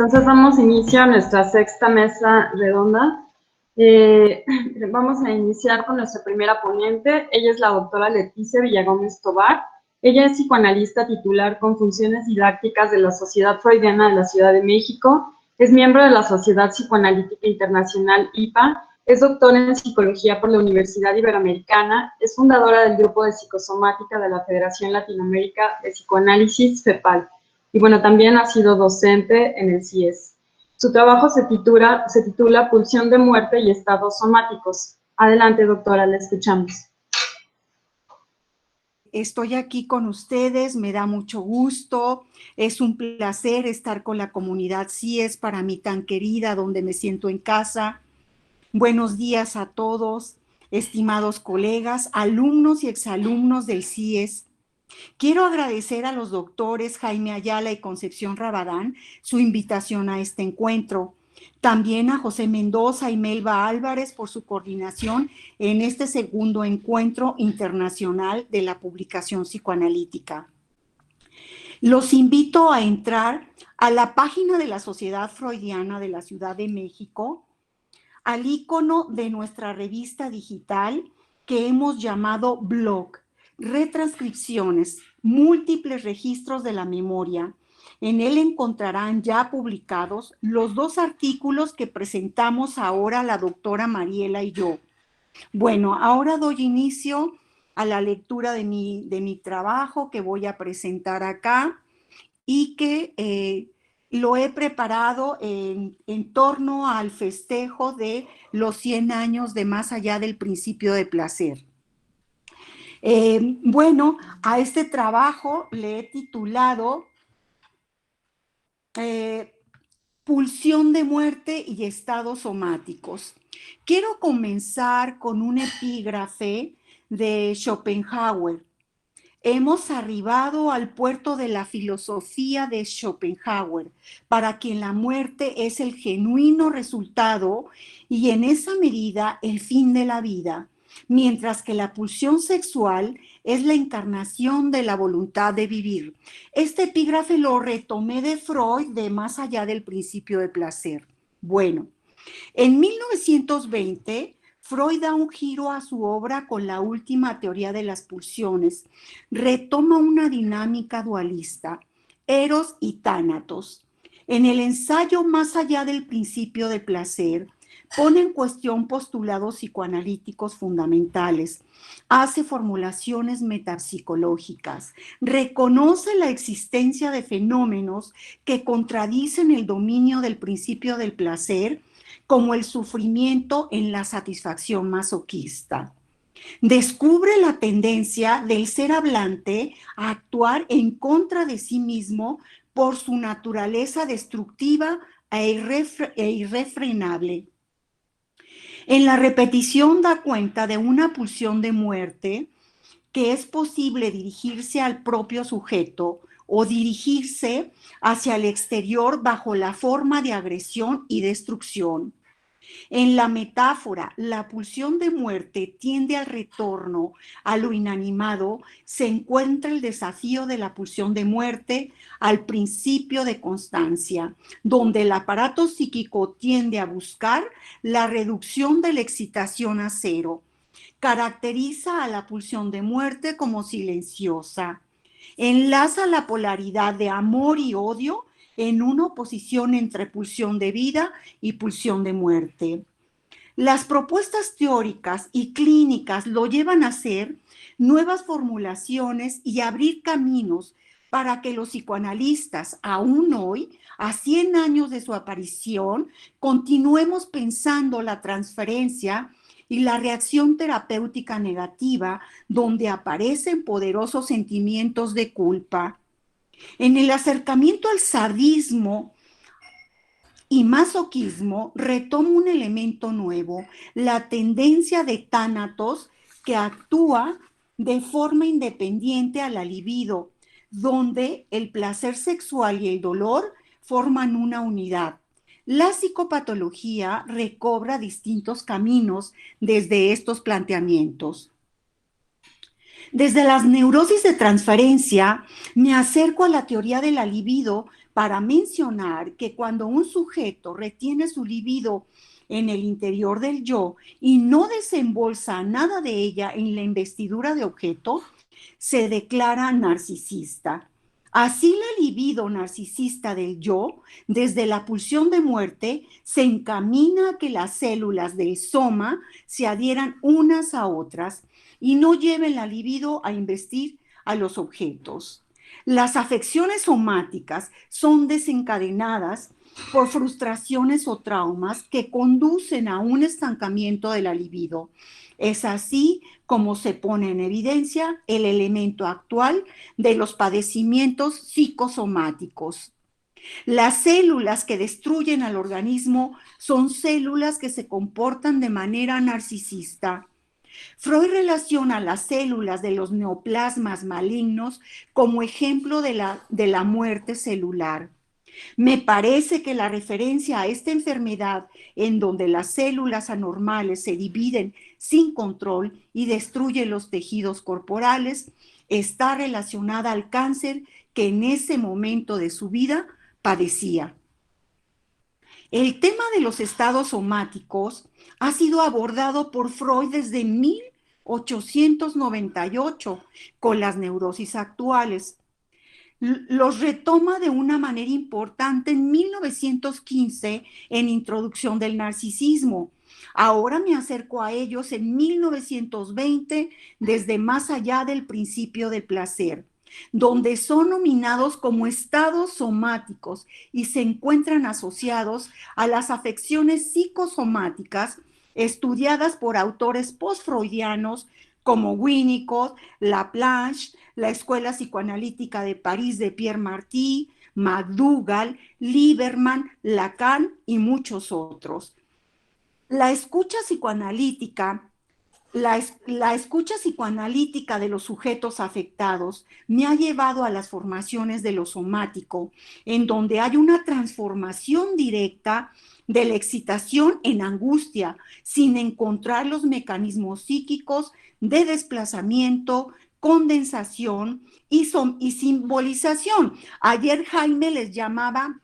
Entonces damos inicio a nuestra sexta mesa redonda. Vamos a iniciar con nuestra primera ponente. Ella es la doctora Leticia Villagómez Tobar. Ella es psicoanalista titular con funciones didácticas de la Sociedad Freudiana de la Ciudad de México. Es miembro de la Sociedad Psicoanalítica Internacional, IPA. Es doctora en psicología por la Universidad Iberoamericana. Es fundadora del grupo de psicosomática de la Federación Latinoamérica de Psicoanálisis, FEPAL. Y bueno, también ha sido docente en el CIES. Su trabajo se titula Pulsión de muerte y estados somáticos. Adelante, doctora, la escuchamos. Estoy aquí con ustedes, me da mucho gusto, es un placer estar con la comunidad CIES, para mí tan querida, donde me siento en casa. Buenos días a todos, estimados colegas, alumnos y exalumnos del CIES. Quiero agradecer a los doctores Jaime Ayala y Concepción Rabadán su invitación a este encuentro. También a José Mendoza y Melba Álvarez por su coordinación en este segundo encuentro internacional de la publicación psicoanalítica. Los invito a entrar a la página de la Sociedad Freudiana de la Ciudad de México, al icono de nuestra revista digital que hemos llamado blog, retranscripciones, múltiples registros de la memoria. En él encontrarán ya publicados los 2 artículos que presentamos ahora la doctora Mariela y yo. Bueno, ahora doy inicio a la lectura de mi trabajo que voy a presentar acá y que lo he preparado en torno al festejo de los 100 años de Más allá del principio de placer. Bueno, a este trabajo le he titulado Pulsión de muerte y estados somáticos. Quiero comenzar con un epígrafe de Schopenhauer. Hemos arribado al puerto de la filosofía de Schopenhauer, para quien la muerte es el genuino resultado y en esa medida el fin de la vida, mientras que la pulsión sexual es la encarnación de la voluntad de vivir. Este epígrafe lo retomé de Freud, de Más allá del principio de placer. Bueno, en 1920, Freud da un giro a su obra con la última teoría de las pulsiones. Retoma una dinámica dualista, Eros y Tánatos. En el ensayo Más allá del principio de placer, pone en cuestión postulados psicoanalíticos fundamentales, hace formulaciones metapsicológicas, reconoce la existencia de fenómenos que contradicen el dominio del principio del placer, como el sufrimiento en la satisfacción masoquista. Descubre la tendencia del ser hablante a actuar en contra de sí mismo por su naturaleza destructiva e irrefrenable. En la repetición da cuenta de una pulsión de muerte que es posible dirigirse al propio sujeto o dirigirse hacia el exterior bajo la forma de agresión y destrucción. En la metáfora, la pulsión de muerte tiende al retorno a lo inanimado, se encuentra el desafío de la pulsión de muerte al principio de constancia, donde el aparato psíquico tiende a buscar la reducción de la excitación a cero. Caracteriza a la pulsión de muerte como silenciosa. Enlaza la polaridad de amor y odio en una oposición entre pulsión de vida y pulsión de muerte. Las propuestas teóricas y clínicas lo llevan a hacer nuevas formulaciones y abrir caminos para que los psicoanalistas, aún hoy, a 100 años de su aparición, continuemos pensando la transferencia y la reacción terapéutica negativa, donde aparecen poderosos sentimientos de culpa. En el acercamiento al sadismo y masoquismo retoma un elemento nuevo, la tendencia de Tánatos, que actúa de forma independiente a la libido, donde el placer sexual y el dolor forman una unidad. La psicopatología recobra distintos caminos desde estos planteamientos. Desde las neurosis de transferencia, me acerco a la teoría de la libido para mencionar que cuando un sujeto retiene su libido en el interior del yo y no desembolsa nada de ella en la investidura de objeto, se declara narcisista. Así la libido narcisista del yo, desde la pulsión de muerte, se encamina a que las células del soma se adhieran unas a otras y no lleven la libido a investir a los objetos. Las afecciones somáticas son desencadenadas por frustraciones o traumas que conducen a un estancamiento de la libido. Es así como se pone en evidencia el elemento actual de los padecimientos psicosomáticos. Las células que destruyen al organismo son células que se comportan de manera narcisista. Freud relaciona las células de los neoplasmas malignos como ejemplo de la muerte celular. Me parece que la referencia a esta enfermedad en donde las células anormales se dividen sin control y destruyen los tejidos corporales está relacionada al cáncer que en ese momento de su vida padecía. El tema de los estados somáticos ha sido abordado por Freud desde 1898 con las neurosis actuales. Los retoma de una manera importante en 1915 en Introducción del Narcisismo. Ahora me acerco a ellos en 1920 desde Más allá del principio del placer, donde son nominados como estados somáticos y se encuentran asociados a las afecciones psicosomáticas estudiadas por autores postfreudianos como Winnicott, Laplanche, la Escuela Psicoanalítica de París de Pierre Martí, McDougall, Lieberman, Lacan y muchos otros. La escucha psicoanalítica la escucha psicoanalítica de los sujetos afectados me ha llevado a las formaciones de lo somático, en donde hay una transformación directa de la excitación en angustia, sin encontrar los mecanismos psíquicos de desplazamiento, condensación y simbolización. Ayer Jaime les llamaba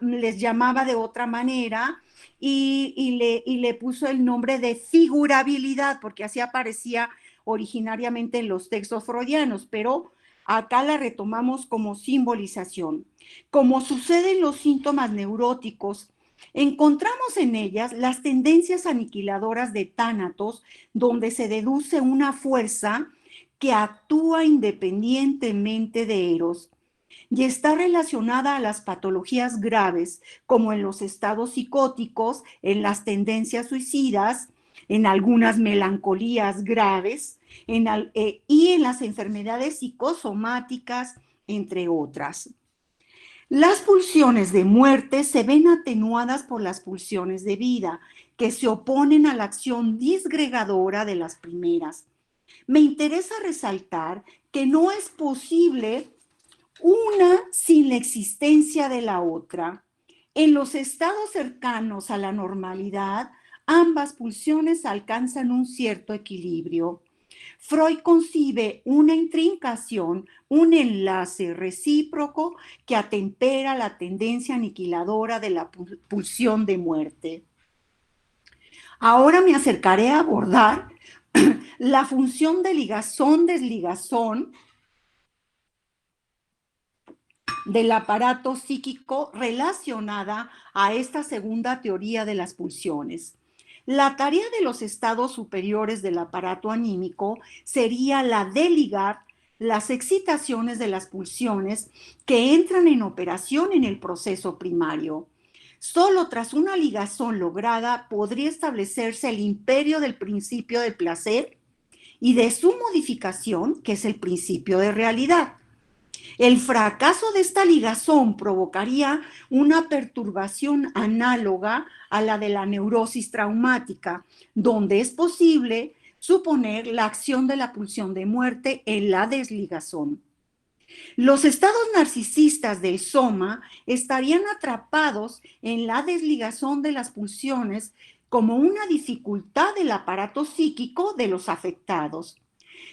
les llamaba de otra manera y le puso el nombre de figurabilidad, porque así aparecía originariamente en los textos freudianos, pero acá la retomamos como simbolización. Como sucede en los síntomas neuróticos, encontramos en ellas las tendencias aniquiladoras de Tánatos, donde se deduce una fuerza que actúa independientemente de Eros y está relacionada a las patologías graves, como en los estados psicóticos, en las tendencias suicidas, en algunas melancolías graves y en las enfermedades psicosomáticas, entre otras. Las pulsiones de muerte se ven atenuadas por las pulsiones de vida, que se oponen a la acción disgregadora de las primeras. Me interesa resaltar que no es posible una sin la existencia de la otra. En los estados cercanos a la normalidad, ambas pulsiones alcanzan un cierto equilibrio. Freud concibe una intrincación, un enlace recíproco que atempera la tendencia aniquiladora de la pulsión de muerte. Ahora me acercaré a abordar la función de ligazón-desligazón del aparato psíquico relacionada a esta segunda teoría de las pulsiones. La tarea de los estados superiores del aparato anímico sería la de ligar las excitaciones de las pulsiones que entran en operación en el proceso primario. Solo tras una ligazón lograda podría establecerse el imperio del principio de placer y de su modificación, que es el principio de realidad. El fracaso de esta ligazón provocaría una perturbación análoga a la de la neurosis traumática, donde es posible suponer la acción de la pulsión de muerte en la desligazón. Los estados narcisistas del soma estarían atrapados en la desligazón de las pulsiones como una dificultad del aparato psíquico de los afectados.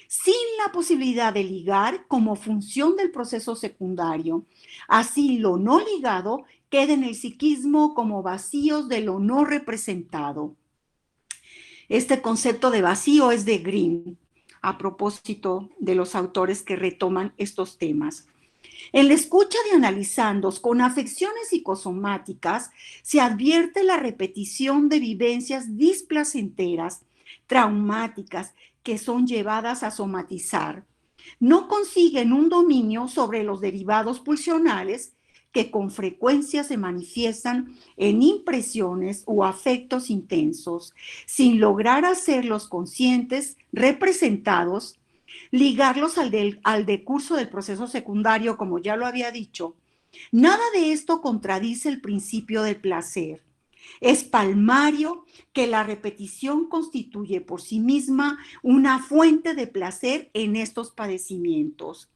sin la posibilidad de ligar como función del proceso secundario. Así, lo no ligado queda en el psiquismo como vacíos de lo no representado. Este concepto de vacío es de Green, a propósito de los autores que retoman estos temas. En la escucha de analizandos con afecciones psicosomáticas se advierte la repetición de vivencias displacenteras, traumáticas, que son llevadas a somatizar. No consiguen un dominio sobre los derivados pulsionales que con frecuencia se manifiestan en impresiones o afectos intensos, sin lograr hacerlos conscientes, representados, ligarlos al decurso del proceso secundario, como ya lo había dicho. Nada de esto contradice el principio del placer. Es palmario que la repetición constituye por sí misma una fuente de placer en estos padecimientos.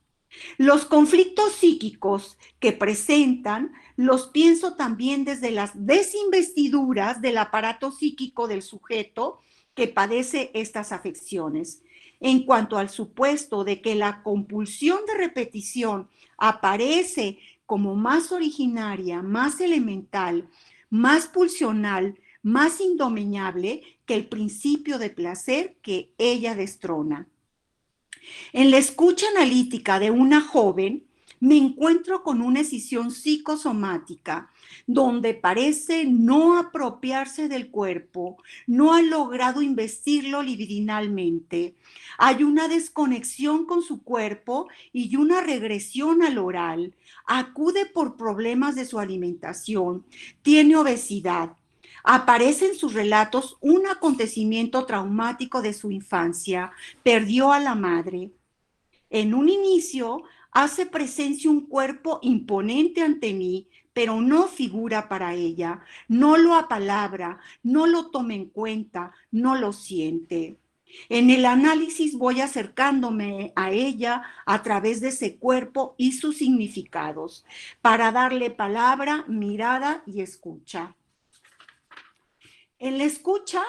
Los conflictos psíquicos que presentan los pienso también desde las desinvestiduras del aparato psíquico del sujeto que padece estas afecciones. En cuanto al supuesto de que la compulsión de repetición aparece como más originaria, más elemental, más pulsional, más indomeñable que el principio de placer que ella destrona. En la escucha analítica de una joven, me encuentro con una escisión psicosomática donde parece no apropiarse del cuerpo, no ha logrado investirlo libidinalmente. Hay una desconexión con su cuerpo y una regresión al oral. Acude por problemas de su alimentación, tiene obesidad. Aparece en sus relatos un acontecimiento traumático de su infancia. Perdió a la madre. En un inicio hace presencia un cuerpo imponente ante mí, pero no figura para ella, no lo apalabra, no lo toma en cuenta, no lo siente. En el análisis voy acercándome a ella a través de ese cuerpo y sus significados, para darle palabra, mirada y escucha. En la escucha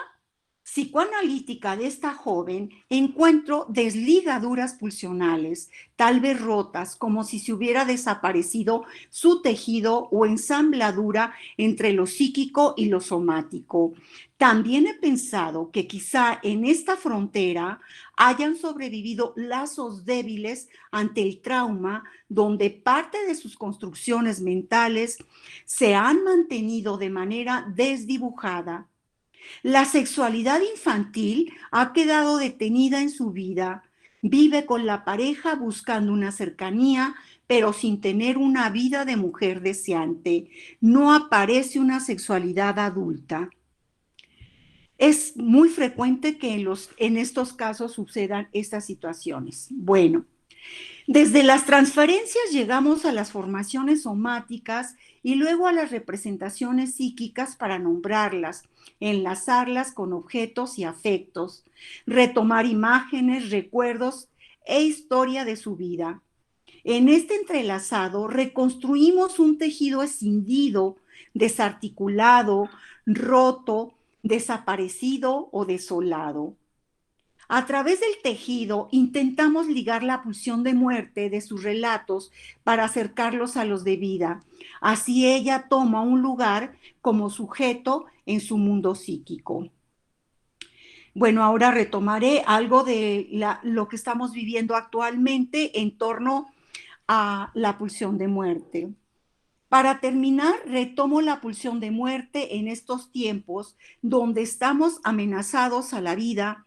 psicoanalítica de esta joven encuentro desligaduras pulsionales, tal vez rotas, como si se hubiera desaparecido su tejido o ensambladura entre lo psíquico y lo somático. También he pensado que quizá en esta frontera hayan sobrevivido lazos débiles ante el trauma, donde parte de sus construcciones mentales se han mantenido de manera desdibujada. La sexualidad infantil ha quedado detenida en su vida. Vive con la pareja buscando una cercanía, pero sin tener una vida de mujer deseante. No aparece una sexualidad adulta. Es muy frecuente que en estos casos sucedan estas situaciones. Bueno, desde las transferencias llegamos a las formaciones somáticas y luego a las representaciones psíquicas para nombrarlas, enlazarlas con objetos y afectos, retomar imágenes, recuerdos e historia de su vida. En este entrelazado reconstruimos un tejido escindido, desarticulado, roto, desaparecido o desolado. A través del tejido intentamos ligar la pulsión de muerte de sus relatos para acercarlos a los de vida. Así ella toma un lugar como sujeto en su mundo psíquico. Bueno, ahora retomaré algo de lo que estamos viviendo actualmente en torno a la pulsión de muerte. Para terminar, retomo la pulsión de muerte en estos tiempos donde estamos amenazados a la vida,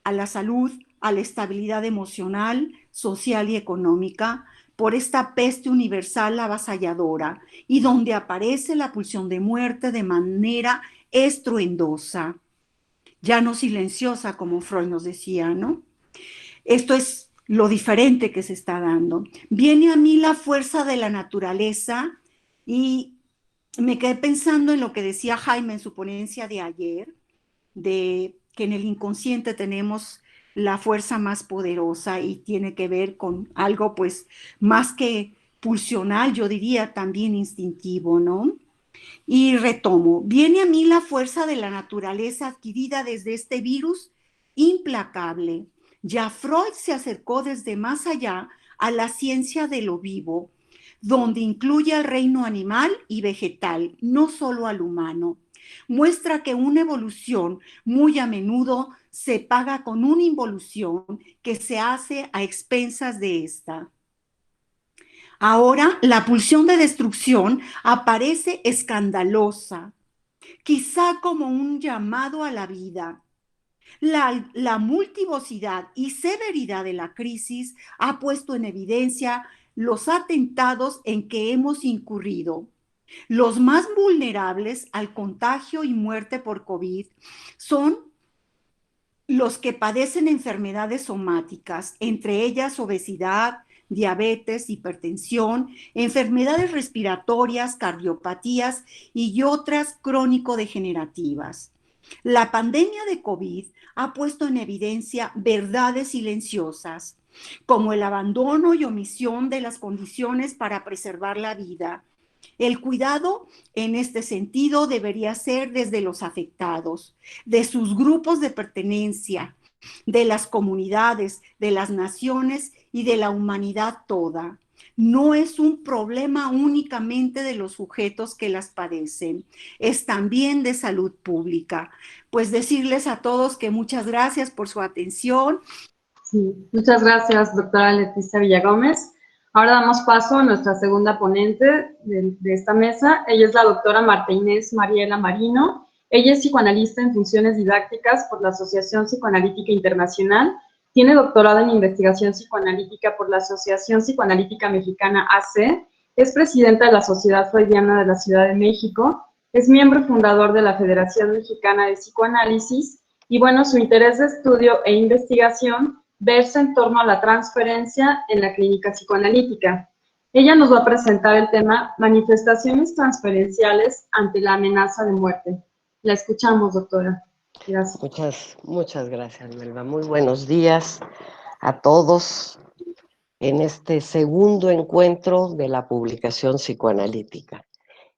a la salud, a la estabilidad emocional, social y económica por esta peste universal avasalladora y donde aparece la pulsión de muerte de manera estruendosa, ya no silenciosa como Freud nos decía, ¿no? Esto es lo diferente que se está dando. Viene a mí la fuerza de la naturaleza y me quedé pensando en lo que decía Jaime en su ponencia de ayer, de que en el inconsciente tenemos la fuerza más poderosa y tiene que ver con algo pues más que pulsional, yo diría también instintivo, ¿no? Y retomo, viene a mí la fuerza de la naturaleza adquirida desde este virus implacable, Ya Freud se acercó desde más allá a la ciencia de lo vivo, donde incluye al reino animal y vegetal, no solo al humano. Muestra que una evolución muy a menudo se paga con una involución que se hace a expensas de esta. Ahora la pulsión de destrucción aparece escandalosa, quizá como un llamado a la vida. La multivocidad y severidad de la crisis ha puesto en evidencia los atentados en que hemos incurrido. Los más vulnerables al contagio y muerte por COVID son los que padecen enfermedades somáticas, entre ellas obesidad, diabetes, hipertensión, enfermedades respiratorias, cardiopatías y otras crónico-degenerativas. La pandemia de COVID ha puesto en evidencia verdades silenciosas, como el abandono y omisión de las condiciones para preservar la vida. El cuidado en este sentido debería ser desde los afectados, de sus grupos de pertenencia, de las comunidades, de las naciones y de la humanidad toda. No es un problema únicamente de los sujetos que las padecen, es también de salud pública. Pues decirles a todos que muchas gracias por su atención. Sí, muchas gracias, doctora Leticia Villagómez. Ahora damos paso a nuestra segunda ponente de esta mesa. Ella es la doctora Marta Inés Mariela Marino. Ella es psicoanalista en funciones didácticas por la Asociación Psicoanalítica Internacional. Tiene doctorado en investigación psicoanalítica por la Asociación Psicoanalítica Mexicana AC. Es presidenta de la Sociedad Freudiana de la Ciudad de México. Es miembro fundador de la Federación Mexicana de Psicoanálisis. Y bueno, su interés de estudio e investigación versa en torno a la transferencia en la clínica psicoanalítica. Ella nos va a presentar el tema manifestaciones transferenciales ante la amenaza de muerte. La escuchamos, doctora. Gracias. Muchas gracias, Melba. Muy buenos días a todos en este segundo encuentro de la publicación psicoanalítica.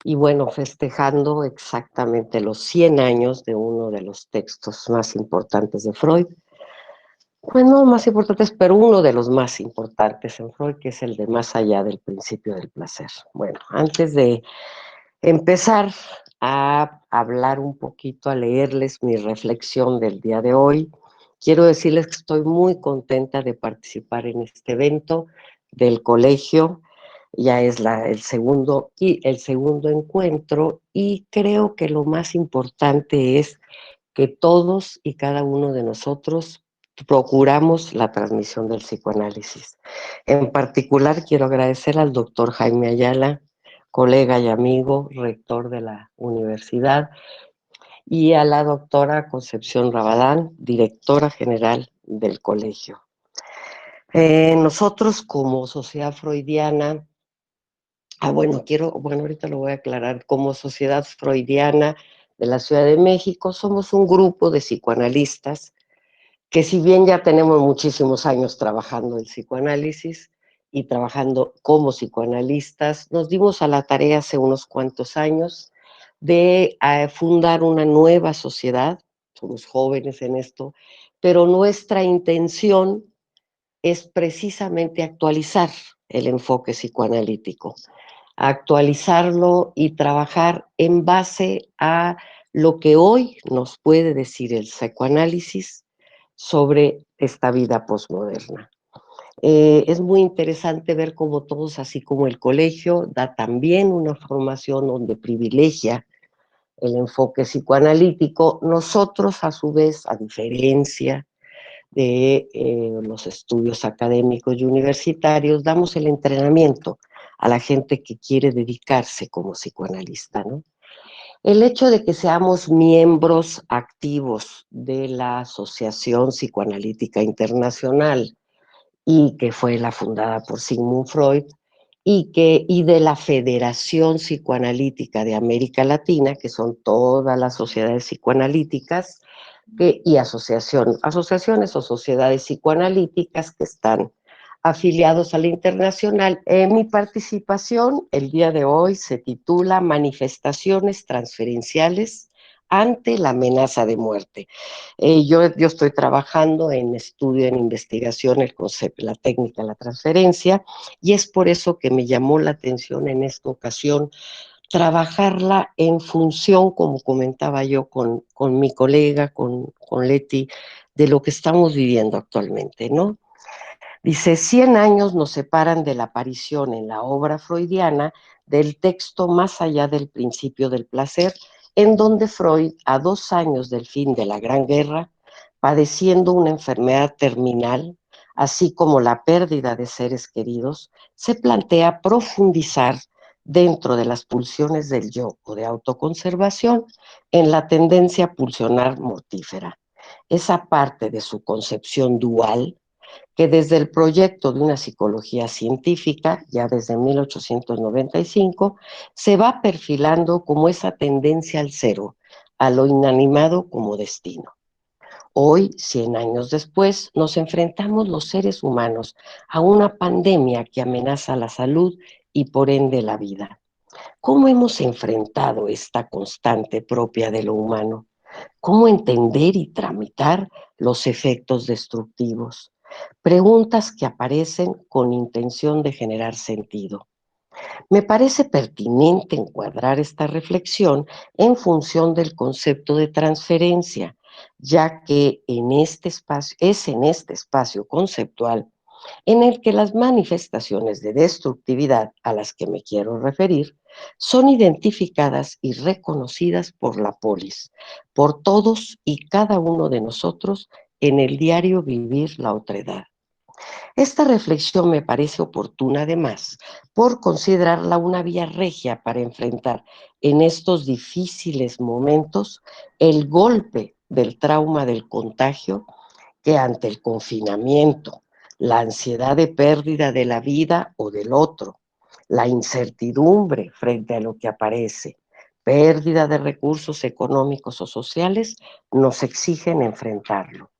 Y bueno, festejando exactamente los 100 años de uno de los textos más importantes de Freud. Bueno, más importantes, pero uno de los más importantes en Freud, que es el de Más allá del principio del placer. Bueno, antes de empezar a hablar un poquito, a leerles mi reflexión del día de hoy, quiero decirles que estoy muy contenta de participar en este evento del colegio. Ya es el segundo encuentro, y creo que lo más importante es que todos y cada uno de nosotros procuramos la transmisión del psicoanálisis. En particular, quiero agradecer al doctor Jaime Ayala, colega y amigo, rector de la universidad, y a la doctora Concepción Rabadán, directora general del colegio. Nosotros como Sociedad Freudiana, ahorita lo voy a aclarar, como Sociedad Freudiana de la Ciudad de México, somos un grupo de psicoanalistas que, si bien ya tenemos muchísimos años trabajando el psicoanálisis y trabajando como psicoanalistas, nos dimos a la tarea hace unos cuantos años de fundar una nueva sociedad. Somos jóvenes en esto, pero nuestra intención es precisamente actualizar el enfoque psicoanalítico, actualizarlo y trabajar en base a lo que hoy nos puede decir el psicoanálisis sobre esta vida posmoderna. Es muy interesante ver cómo todos, así como el colegio, da también una formación donde privilegia el enfoque psicoanalítico. Nosotros, a su vez, a diferencia de los estudios académicos y universitarios, damos el entrenamiento a la gente que quiere dedicarse como psicoanalista, ¿no? El hecho de que seamos miembros activos de la Asociación Psicoanalítica Internacional, y que fue la fundada por Sigmund Freud, y de la Federación Psicoanalítica de América Latina, que son todas las sociedades psicoanalíticas y asociaciones o sociedades psicoanalíticas que están afiliados a la internacional. Mi participación el día de hoy se titula Manifestaciones transferenciales ante la amenaza de muerte. Yo estoy trabajando en estudio, en investigación, el concepto, la técnica, la transferencia, y es por eso que me llamó la atención en esta ocasión trabajarla en función, como comentaba yo con mi colega, con Leti, de lo que estamos viviendo actualmente, ¿no? Dice, 100 años nos separan de la aparición en la obra freudiana del texto Más allá del principio del placer, en donde Freud, a 2 años del fin de la Gran Guerra, padeciendo una enfermedad terminal, así como la pérdida de seres queridos, se plantea profundizar dentro de las pulsiones del yo o de autoconservación en la tendencia pulsionar mortífera. Esa parte de su concepción dual que desde el proyecto de una psicología científica, ya desde 1895, se va perfilando como esa tendencia al cero, a lo inanimado como destino. Hoy, 100 años después, nos enfrentamos los seres humanos a una pandemia que amenaza la salud y por ende la vida. ¿Cómo hemos enfrentado esta constante propia de lo humano? ¿Cómo entender y tramitar los efectos destructivos? Preguntas que aparecen con intención de generar sentido. Me parece pertinente encuadrar esta reflexión en función del concepto de transferencia, ya que es en este espacio conceptual en el que las manifestaciones de destructividad a las que me quiero referir son identificadas y reconocidas por la polis, por todos y cada uno de nosotros en el diario vivir la otredad. Esta reflexión me parece oportuna además por considerarla una vía regia para enfrentar en estos difíciles momentos el golpe del trauma del contagio que ante el confinamiento, la ansiedad de pérdida de la vida o del otro, la incertidumbre frente a lo que aparece, pérdida de recursos económicos o sociales, nos exigen enfrentarlo.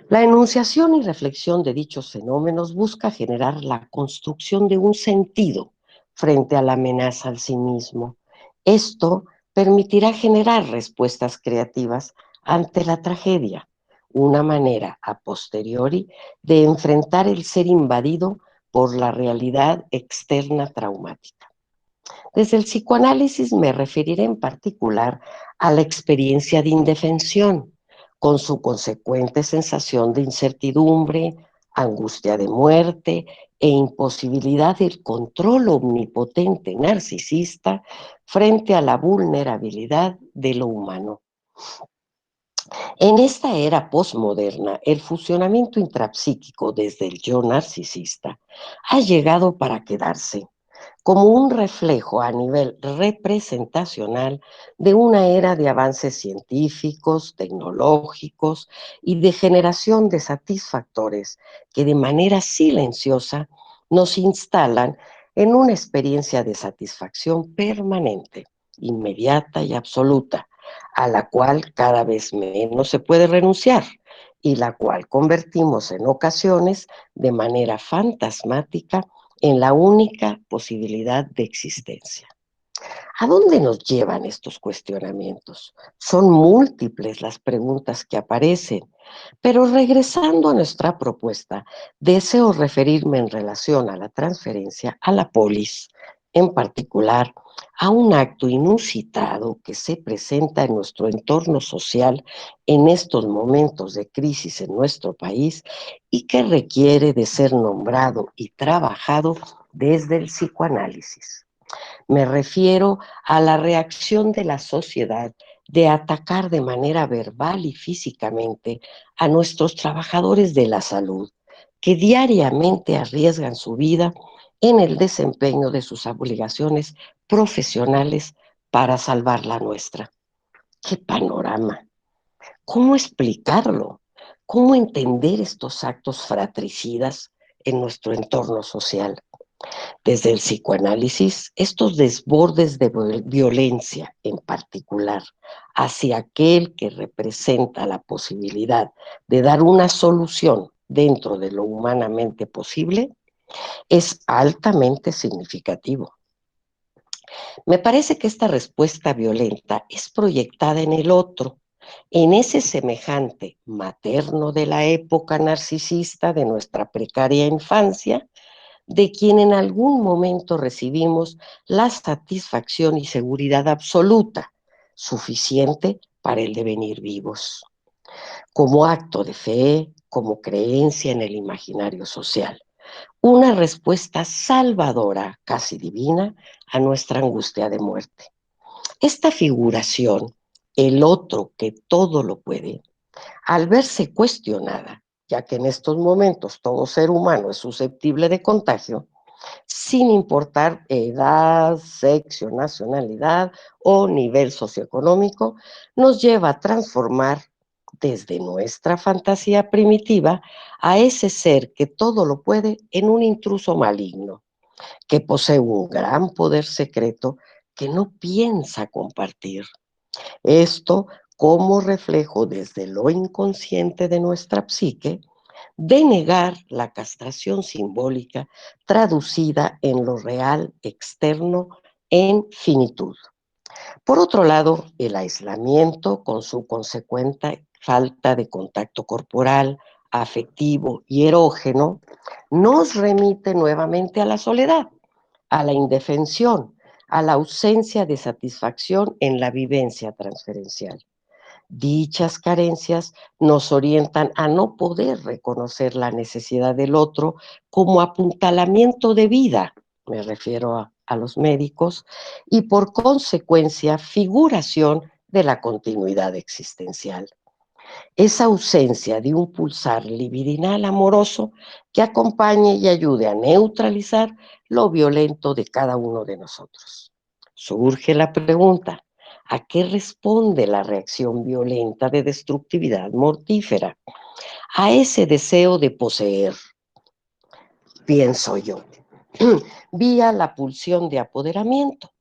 La enunciación y reflexión de dichos fenómenos busca generar la construcción de un sentido frente a la amenaza al sí mismo. Esto permitirá generar respuestas creativas ante la tragedia, una manera a posteriori de enfrentar el ser invadido por la realidad externa traumática. Desde el psicoanálisis me referiré en particular a la experiencia de indefensión, con su consecuente sensación de incertidumbre, angustia de muerte e imposibilidad del control omnipotente narcisista frente a la vulnerabilidad de lo humano. En esta era posmoderna, el funcionamiento intrapsíquico desde el yo narcisista ha llegado para quedarse como un reflejo a nivel representacional de una era de avances científicos, tecnológicos y de generación de satisfactores que de manera silenciosa nos instalan en una experiencia de satisfacción permanente, inmediata y absoluta, a la cual cada vez menos se puede renunciar y la cual convertimos en ocasiones de manera fantasmática en la única posibilidad de existencia. ¿A dónde nos llevan estos cuestionamientos? Son múltiples las preguntas que aparecen, pero regresando a nuestra propuesta, deseo referirme en relación a la transferencia a la polis, en particular a un acto inusitado que se presenta en nuestro entorno social en estos momentos de crisis en nuestro país y que requiere de ser nombrado y trabajado desde el psicoanálisis. Me refiero a la reacción de la sociedad de atacar de manera verbal y físicamente a nuestros trabajadores de la salud, que diariamente arriesgan su vida en el desempeño de sus obligaciones profesionales para salvar la nuestra. ¡Qué panorama! ¿Cómo explicarlo? ¿Cómo entender estos actos fratricidas en nuestro entorno social? Desde el psicoanálisis, estos desbordes de violencia en particular hacia aquel que representa la posibilidad de dar una solución dentro de lo humanamente posible es altamente significativo. Me parece que esta respuesta violenta es proyectada en el otro, en ese semejante materno de la época narcisista de nuestra precaria infancia, de quien en algún momento recibimos la satisfacción y seguridad absoluta, suficiente para el devenir vivos, como acto de fe, como creencia en el imaginario social, una respuesta salvadora, casi divina, a nuestra angustia de muerte. Esta figuración, el otro que todo lo puede, al verse cuestionada, ya que en estos momentos todo ser humano es susceptible de contagio, sin importar edad, sexo, nacionalidad o nivel socioeconómico, nos lleva a transformar desde nuestra fantasía primitiva a ese ser que todo lo puede en un intruso maligno, que posee un gran poder secreto que no piensa compartir. Esto como reflejo desde lo inconsciente de nuestra psique de negar la castración simbólica traducida en lo real externo en finitud. Por otro lado, el aislamiento con su consecuente falta de contacto corporal, afectivo y erógeno nos remite nuevamente a la soledad, a la indefensión, a la ausencia de satisfacción en la vivencia transferencial. Dichas carencias nos orientan a no poder reconocer la necesidad del otro como apuntalamiento de vida, me refiero a los médicos, y por consecuencia figuración de la continuidad existencial. Esa ausencia de un pulsar libidinal amoroso que acompañe y ayude a neutralizar lo violento de cada uno de nosotros. Surge la pregunta, ¿a qué responde la reacción violenta de destructividad mortífera? A ese deseo de poseer, pienso yo, vía la pulsión de apoderamiento.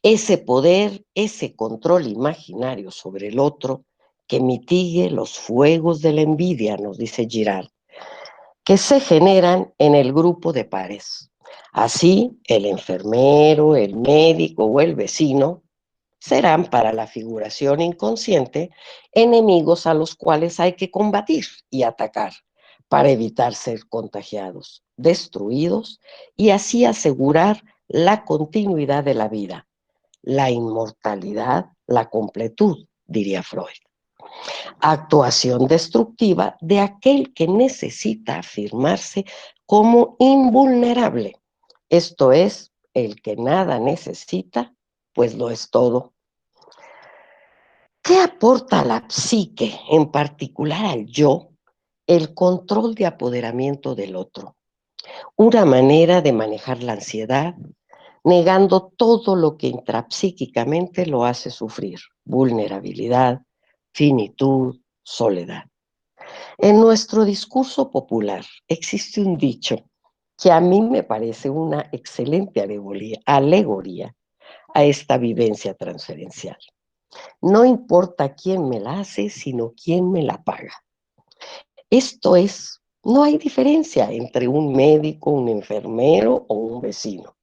Ese poder, ese control imaginario sobre el otro que mitigue los fuegos de la envidia, nos dice Girard, que se generan en el grupo de pares. Así, el enfermero, el médico o el vecino serán para la figuración inconsciente enemigos a los cuales hay que combatir y atacar para evitar ser contagiados, destruidos y así asegurar la continuidad de la vida, la inmortalidad, la completud, diría Freud. Actuación destructiva de aquel que necesita afirmarse como invulnerable. Esto es, el que nada necesita, pues lo es todo. ¿Qué aporta a la psique, en particular al yo, el control de apoderamiento del otro? Una manera de manejar la ansiedad, negando todo lo que intrapsíquicamente lo hace sufrir: vulnerabilidad, finitud, soledad. En nuestro discurso popular existe un dicho que a mí me parece una excelente alegoría a esta vivencia transferencial. No importa quién me la hace, sino quién me la paga. Esto es, no hay diferencia entre un médico, un enfermero o un vecino.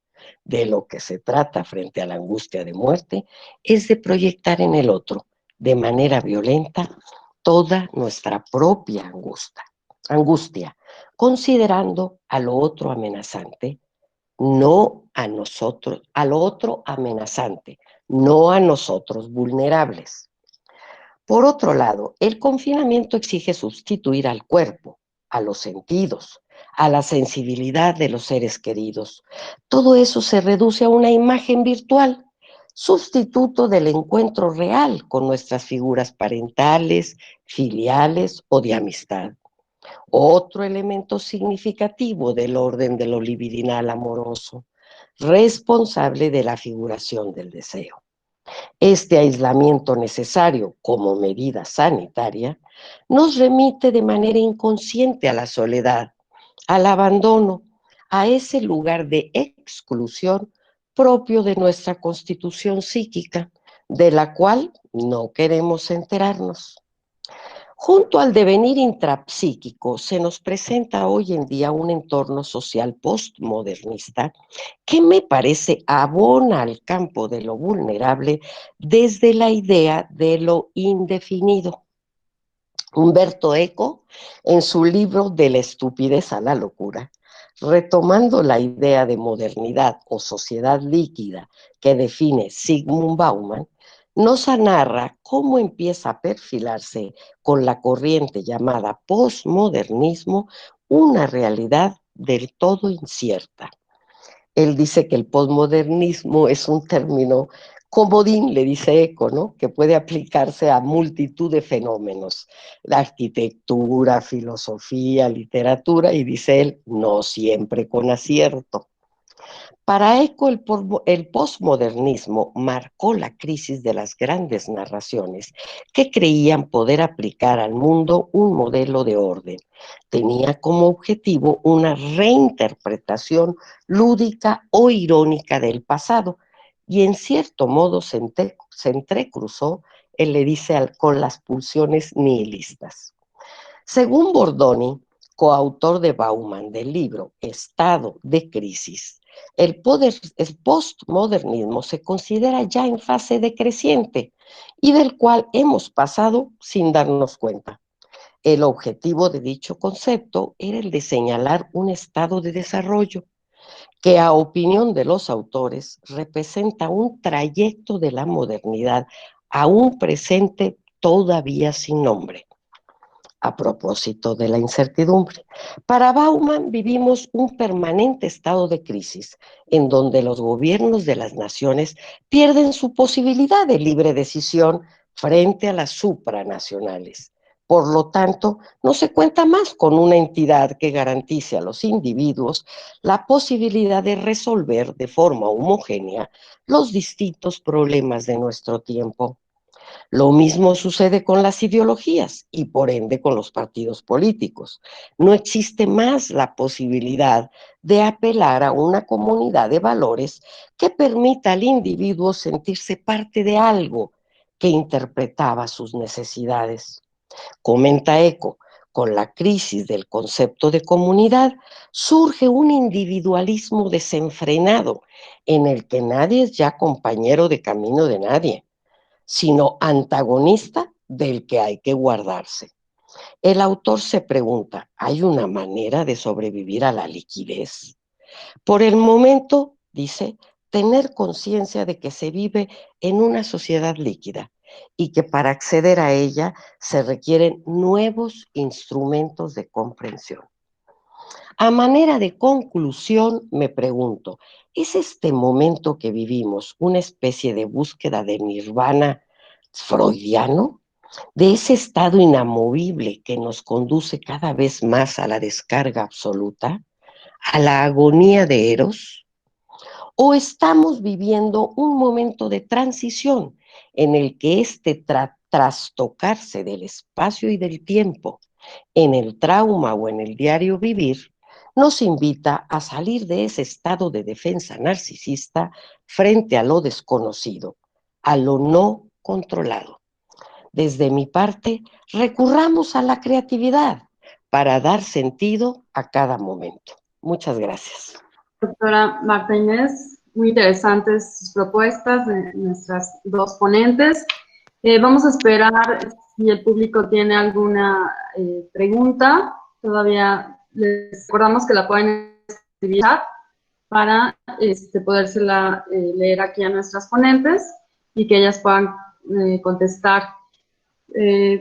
De lo que se trata frente a la angustia de muerte es de proyectar en el otro, de manera violenta, toda nuestra propia angustia, considerando a lo otro amenazante, no a nosotros, al otro amenazante, no a nosotros vulnerables. Por otro lado, el confinamiento exige sustituir al cuerpo, a los sentidos, a la sensibilidad de los seres queridos. Todo eso se reduce a una imagen virtual, sustituto del encuentro real con nuestras figuras parentales, filiales o de amistad. Otro elemento significativo del orden de lo libidinal amoroso, responsable de la figuración del deseo. Este aislamiento necesario como medida sanitaria nos remite de manera inconsciente a la soledad, al abandono, a ese lugar de exclusión propio de nuestra constitución psíquica, de la cual no queremos enterarnos. Junto al devenir intrapsíquico, se nos presenta hoy en día un entorno social postmodernista que me parece abona al campo de lo vulnerable desde la idea de lo indefinido. Humberto Eco, en su libro De la estupidez a la locura, retomando la idea de modernidad o sociedad líquida que define Zygmunt Bauman, nos narra cómo empieza a perfilarse con la corriente llamada posmodernismo una realidad del todo incierta. Él dice que el posmodernismo es un término comodín, le dice Eco, ¿no? Que puede aplicarse a multitud de fenómenos, la arquitectura, filosofía, literatura, y dice él, no siempre con acierto. Para Eco, el posmodernismo marcó la crisis de las grandes narraciones que creían poder aplicar al mundo un modelo de orden. Tenía como objetivo una reinterpretación lúdica o irónica del pasado y en cierto modo se entrecruzó, él le dice, con las pulsiones nihilistas. Según Bordoni, coautor de Bauman del libro Estado de Crisis, el postmodernismo se considera ya en fase decreciente y del cual hemos pasado sin darnos cuenta. El objetivo de dicho concepto era el de señalar un estado de desarrollo que, a opinión de los autores, representa un trayecto de la modernidad a un presente todavía sin nombre. A propósito de la incertidumbre, para Bauman vivimos un permanente estado de crisis en donde los gobiernos de las naciones pierden su posibilidad de libre decisión frente a las supranacionales. Por lo tanto, no se cuenta más con una entidad que garantice a los individuos la posibilidad de resolver de forma homogénea los distintos problemas de nuestro tiempo. Lo mismo sucede con las ideologías y por ende con los partidos políticos. No existe más la posibilidad de apelar a una comunidad de valores que permita al individuo sentirse parte de algo que interpretaba sus necesidades. Comenta Eco, con la crisis del concepto de comunidad surge un individualismo desenfrenado en el que nadie es ya compañero de camino de nadie, sino antagonista del que hay que guardarse. El autor se pregunta, ¿hay una manera de sobrevivir a la liquidez? Por el momento, dice, tener conciencia de que se vive en una sociedad líquida y que para acceder a ella se requieren nuevos instrumentos de comprensión. A manera de conclusión, me pregunto, ¿es este momento que vivimos una especie de búsqueda de nirvana freudiano? ¿De ese estado inamovible que nos conduce cada vez más a la descarga absoluta? ¿A la agonía de Eros? ¿O estamos viviendo un momento de transición en el que este trastocarse del espacio y del tiempo en el trauma o en el diario vivir nos invita a salir de ese estado de defensa narcisista frente a lo desconocido, a lo no controlado? Desde mi parte, recurramos a la creatividad para dar sentido a cada momento. Muchas gracias. Doctora Marta Inés, muy interesantes sus propuestas de nuestras dos ponentes. Vamos a esperar si el público tiene alguna pregunta. Todavía les recordamos que la pueden escribir para podérsela leer aquí a nuestras ponentes y que ellas puedan contestar.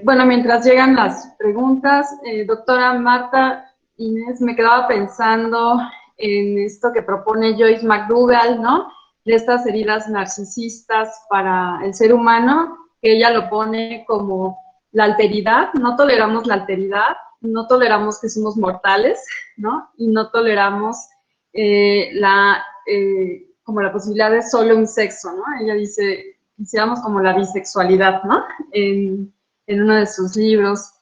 Bueno, mientras llegan las preguntas, doctora Marta Inés, me quedaba pensando en esto que propone Joyce McDougall, ¿no? De estas heridas narcisistas para el ser humano, que ella lo pone como la alteridad. No toleramos la alteridad, no toleramos que somos mortales, ¿no? Y no toleramos como la posibilidad de solo un sexo, ¿no? Ella dice, quisiéramos como la bisexualidad, ¿no? En uno de sus libros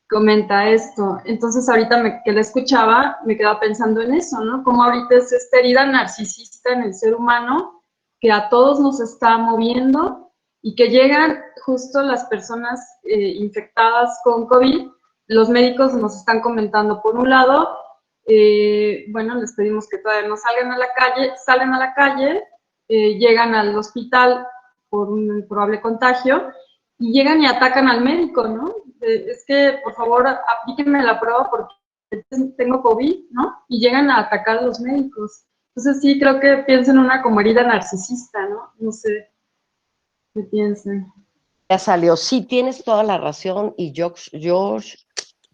comenta esto. Entonces, ahorita que la escuchaba, me quedaba pensando en eso, ¿no? Como ahorita es esta herida narcisista en el ser humano que a todos nos está moviendo y que llegan justo las personas infectadas con COVID. Los médicos nos están comentando, por un lado, bueno, les pedimos que todavía no salgan a la calle, salen a la calle, llegan al hospital por un probable contagio y llegan y atacan al médico, ¿no? Es que, por favor, aplíquenme la prueba porque tengo COVID, ¿no? Y llegan a atacar a los médicos. Entonces sí, creo que pienso en una como herida narcisista, ¿no? No sé qué piensen. Ya salió, sí, tienes toda la razón, y George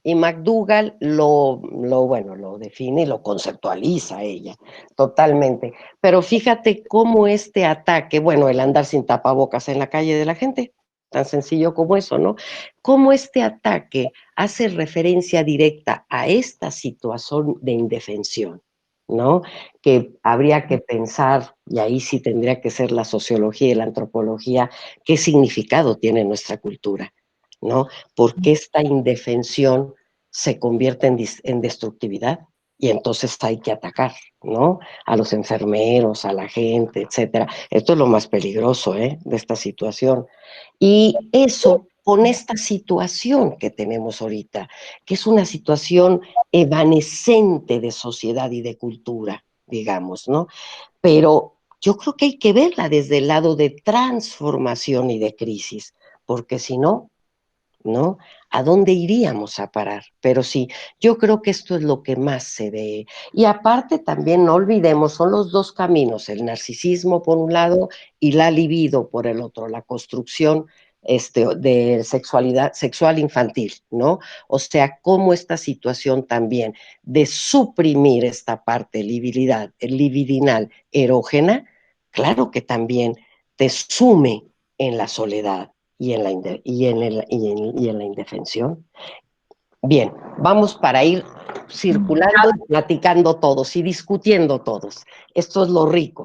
y McDougall bueno, lo define y lo conceptualiza ella, totalmente. Pero fíjate cómo este ataque, bueno, el andar sin tapabocas en la calle de la gente, tan sencillo como eso, ¿no? Cómo este ataque hace referencia directa a esta situación de indefensión, ¿no? Que habría que pensar, y ahí sí tendría que ser la sociología y la antropología, qué significado tiene nuestra cultura, ¿no? ¿Por qué esta indefensión se convierte en destructividad? Y entonces hay que atacar, ¿no? A los enfermeros, a la gente, etcétera. Esto es lo más peligroso, de esta situación. Y eso, con esta situación que tenemos ahorita, que es una situación evanescente de sociedad y de cultura, digamos, ¿no? Pero yo creo que hay que verla desde el lado de transformación y de crisis, porque si no, ¿no? ¿A dónde iríamos a parar? Pero sí, yo creo que esto es lo que más se ve. Y aparte también no olvidemos, son los dos caminos, el narcisismo por un lado y la libido por el otro, la construcción de sexual infantil, ¿no? O sea, cómo esta situación también de suprimir esta parte libidinal erógena, claro que también te sume en la soledad y en la indefensión. Bien, vamos para ir circulando y platicando todos y discutiendo todos. Esto es lo rico.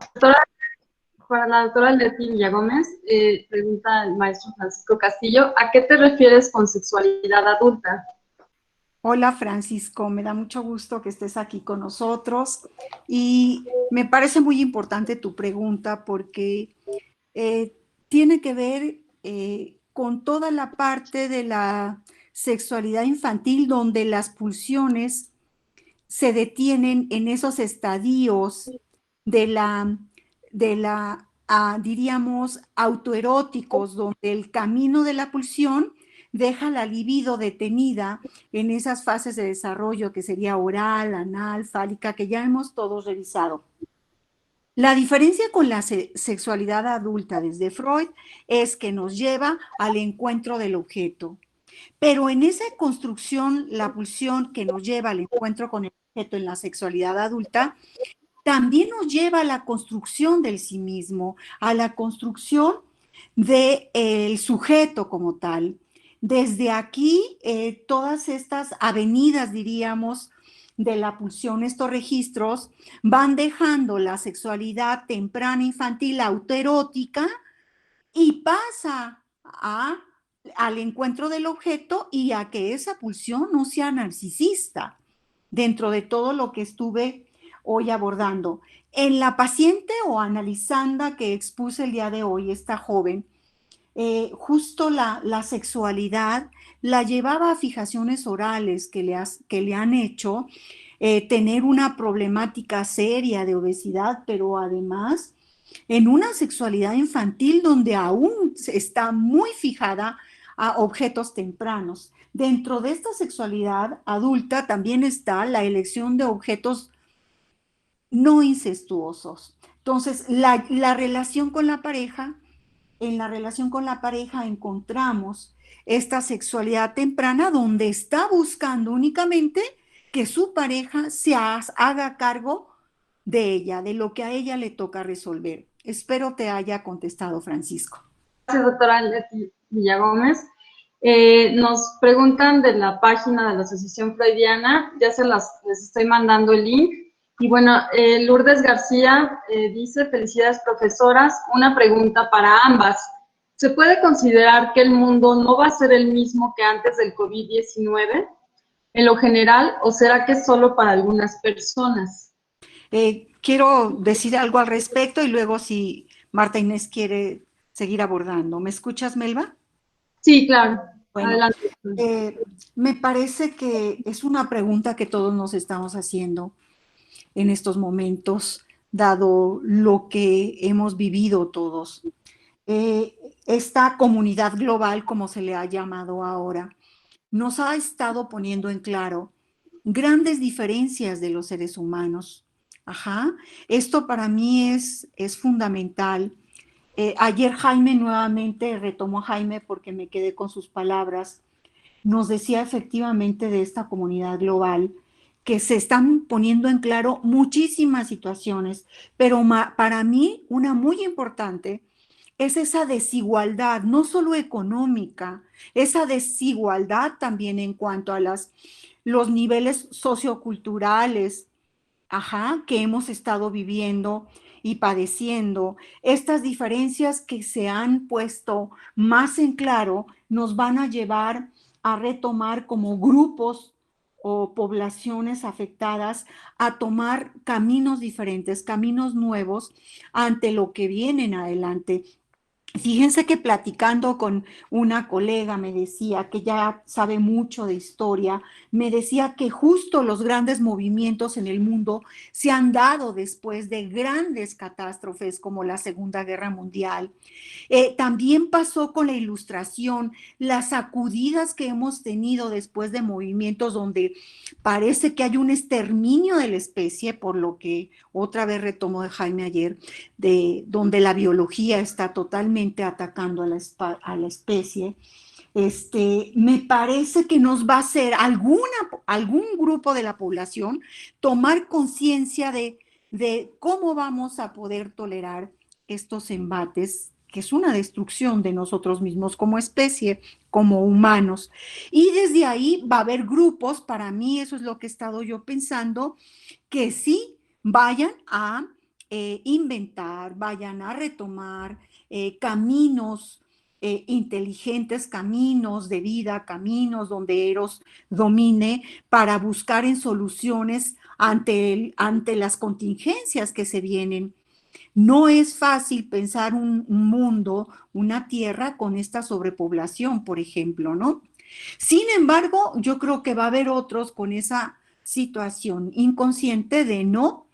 Para la doctora Leti Villagómez, pregunta el maestro Francisco Castillo, ¿a qué te refieres con sexualidad adulta? Hola Francisco, me da mucho gusto que estés aquí con nosotros y me parece muy importante tu pregunta porque tiene que ver con toda la parte de la sexualidad infantil donde las pulsiones se detienen en esos estadios de la diríamos, autoeróticos, donde el camino de la pulsión deja la libido detenida en esas fases de desarrollo que sería oral, anal, fálica, que ya hemos todos revisado. La diferencia con la sexualidad adulta desde Freud es que nos lleva al encuentro del objeto. Pero en esa construcción, la pulsión que nos lleva al encuentro con el objeto en la sexualidad adulta, también nos lleva a la construcción del sí mismo, a la construcción del sujeto como tal. Desde aquí, todas estas avenidas, diríamos, de la pulsión, estos registros, van dejando la sexualidad temprana infantil autoerótica y pasa al encuentro del objeto y a que esa pulsión no sea narcisista dentro de todo lo que estuve hoy abordando. En la paciente o analizanda que expuse el día de hoy, esta joven, justo la sexualidad la llevaba a fijaciones orales que le han hecho tener una problemática seria de obesidad, pero además en una sexualidad infantil donde aún está muy fijada a objetos tempranos. Dentro de esta sexualidad adulta también está la elección de objetos no incestuosos. Entonces, la relación con la pareja, en la relación con la pareja encontramos esta sexualidad temprana donde está buscando únicamente que su pareja se haga cargo de ella, de lo que a ella le toca resolver. Espero te haya contestado, Francisco. Gracias, doctora Leti Villagómez. Nos preguntan de la página de la Asociación Freudiana, ya les estoy mandando el link. Y bueno, Lourdes García dice, felicidades profesoras, una pregunta para ambas. ¿Se puede considerar que el mundo no va a ser el mismo que antes del COVID-19 en lo general o será que solo para algunas personas? Quiero decir algo al respecto y luego si Marta Inés quiere seguir abordando. ¿Me escuchas, Melba? Sí, claro. Bueno, Adelante. me parece que es una pregunta que todos nos estamos haciendo en estos momentos, dado lo que hemos vivido todos. Esta comunidad global, como se le ha llamado ahora, nos ha estado poniendo en claro grandes diferencias de los seres humanos. Ajá. Esto para mí es fundamental. Ayer Jaime nuevamente, retomo a Jaime porque me quedé con sus palabras, nos decía efectivamente de esta comunidad global que se están poniendo en claro muchísimas situaciones, pero para mí una muy importante es esa desigualdad, no solo económica, esa desigualdad también en cuanto a los niveles socioculturales, ajá, que hemos estado viviendo y padeciendo. Estas diferencias que se han puesto más en claro nos van a llevar a retomar como grupos o poblaciones afectadas a tomar caminos diferentes, caminos nuevos ante lo que viene en adelante. Fíjense que platicando con una colega me decía que ya sabe mucho de historia, me decía que justo los grandes movimientos en el mundo se han dado después de grandes catástrofes como la Segunda Guerra Mundial. También pasó con la Ilustración, las sacudidas que hemos tenido después de movimientos donde parece que hay un exterminio de la especie, por lo que otra vez retomo de Jaime ayer, de donde la biología está totalmente atacando a la especie. Me parece que nos va a hacer algún grupo de la población tomar conciencia de cómo vamos a poder tolerar estos embates, que es una destrucción de nosotros mismos como especie, como humanos. Y desde ahí va a haber grupos, para mí eso es lo que he estado yo pensando, que sí vayan a inventar, vayan a retomar caminos inteligentes, caminos de vida, caminos donde Eros domine para buscar en soluciones ante las contingencias que se vienen. No es fácil pensar un mundo, una tierra con esta sobrepoblación, por ejemplo, ¿no? Sin embargo, yo creo que va a haber otros con esa situación inconsciente de no